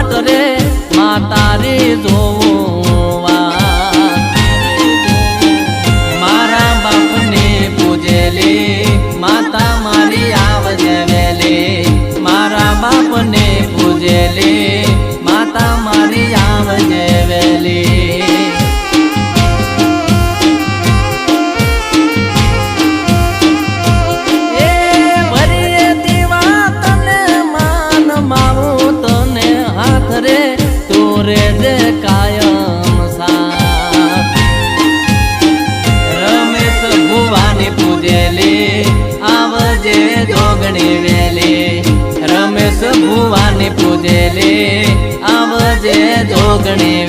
વાટ રે માં તારી જોવા મારા બાપને પૂજેલી માતા મારી આવજે વેલી મારા બાપને પૂજેલી માતા મારી આવજે વેલી રે દે કાયમ સાથ રમેશ ભુવાની પૂજેલી આવજે જોગણી વેલી રમેશ ભુવાની પૂજેલી આવજે જોગણી